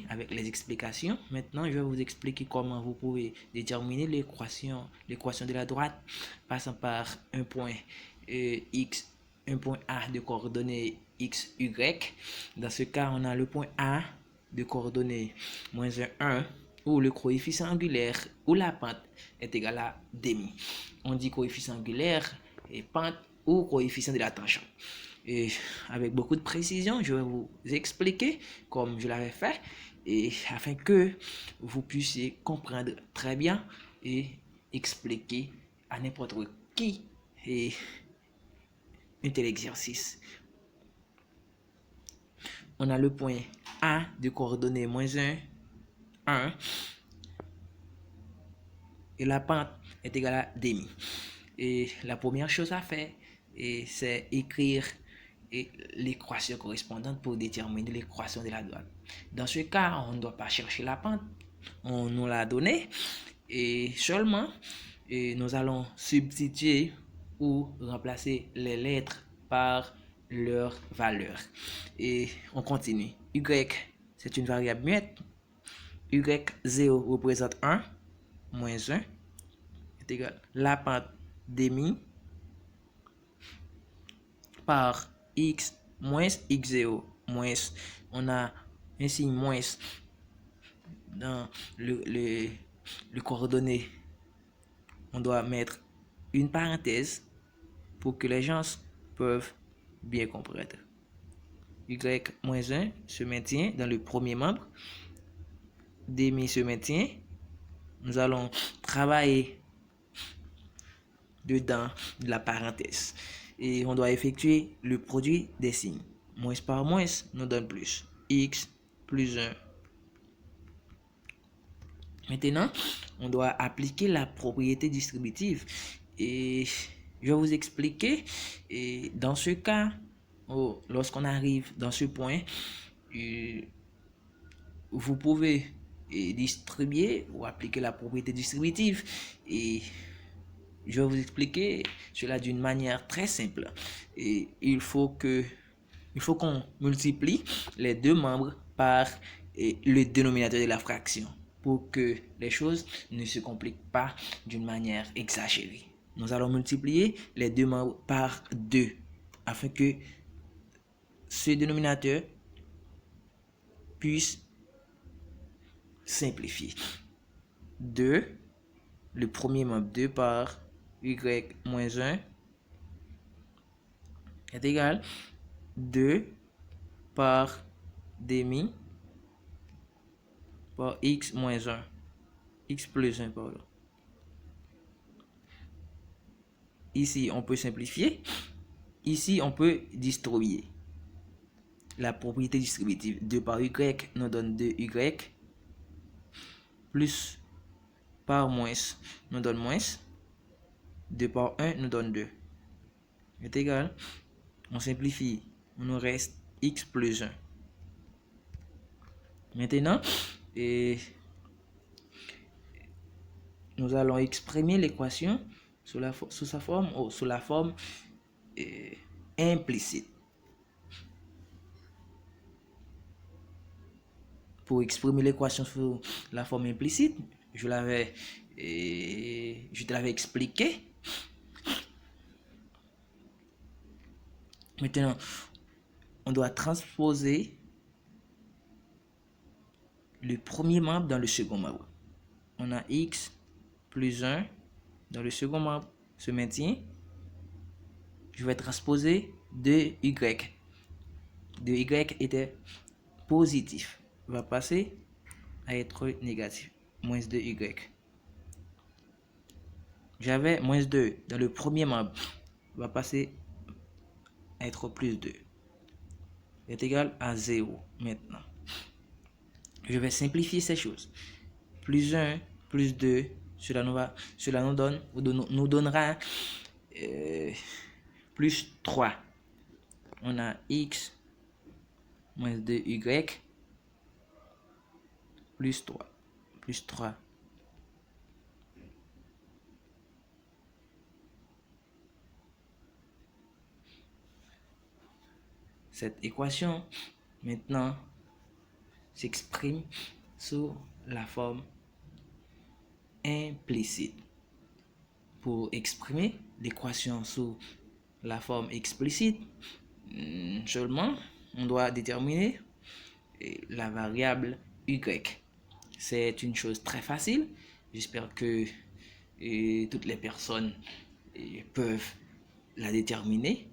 fini avec les explications. Maintenant, je vais vous expliquer comment vous pouvez déterminer l'équation de la droite passant par un point x, un point A de coordonnées x, y. Dans ce cas, on a le point A de coordonnées moins 1, où le coefficient angulaire ou la pente est égal à demi. On dit coefficient angulaire et pente ou coefficient de la tangente. Et avec beaucoup de précision, je vais vous expliquer comme je l'avais fait, et afin que vous puissiez comprendre très bien et expliquer à n'importe qui et un tel exercice. On a le point A de coordonnées moins 1, 1, et la pente est égale à demi. Et la première chose à faire, c'est écrire l'équation correspondante pour déterminer l'équation de la droite. Dans ce cas, on ne doit pas chercher la pente, on nous l'a donné, et seulement nous allons substituer ou remplacer les lettres par leur valeur. Et on continue. Y, c'est une variable muette. Y0 représente 1, moins 1, est égal à la pente demi par x moins x0 moins, on a un signe moins dans le coordonnées. On doit mettre une parenthèse pour que les gens peuvent bien comprendre. Y moins 1 se maintient dans le premier membre. Demi se maintient. Nous allons travailler dedans de la parenthèse. Et on doit effectuer le produit des signes. Moins par moins nous donne plus. X plus 1. Maintenant, on doit appliquer la propriété distributive. Et je vais vous expliquer. Et dans ce cas, lorsqu'on arrive dans ce point, vous pouvez distribuer ou appliquer la propriété distributive. Et je vais vous expliquer cela d'une manière très simple. Et il faut qu'on multiplie les deux membres par le dénominateur de la fraction pour que les choses ne se compliquent pas d'une manière exagérée. Nous allons multiplier les deux membres par 2 afin que ce dénominateur puisse simplifier. 2, le premier membre 2 par y moins 1 est égal 2 par demi par x moins 1, x plus 1, pardon. Ici, on peut simplifier. Ici, on peut distribuer. La propriété distributive 2 par y nous donne 2y. Plus par moins nous donne moins. 2 par 1 nous donne 2. Est égal. On simplifie. Il nous reste x plus 1. Maintenant, nous allons exprimer l'équation sous la forme implicite. Pour exprimer l'équation sous la forme implicite, je te l'avais expliqué. Maintenant, on doit transposer le premier membre dans le second membre. On a x plus 1 dans le second membre se maintient. Je vais transposer 2y. 2y était positif, va passer à être négatif. Moins 2y. J'avais moins 2 dans le premier membre, va passer à être plus 2. Est égal à 0 maintenant. Je vais simplifier ces choses. Plus 1, plus 2, cela nous donnera plus 3. On a x moins 2y plus 3. Plus 3. Cette équation, maintenant, s'exprime sous la forme implicite. Pour exprimer l'équation sous la forme explicite, seulement on doit déterminer la variable y. C'est une chose très facile. J'espère que toutes les personnes peuvent la déterminer.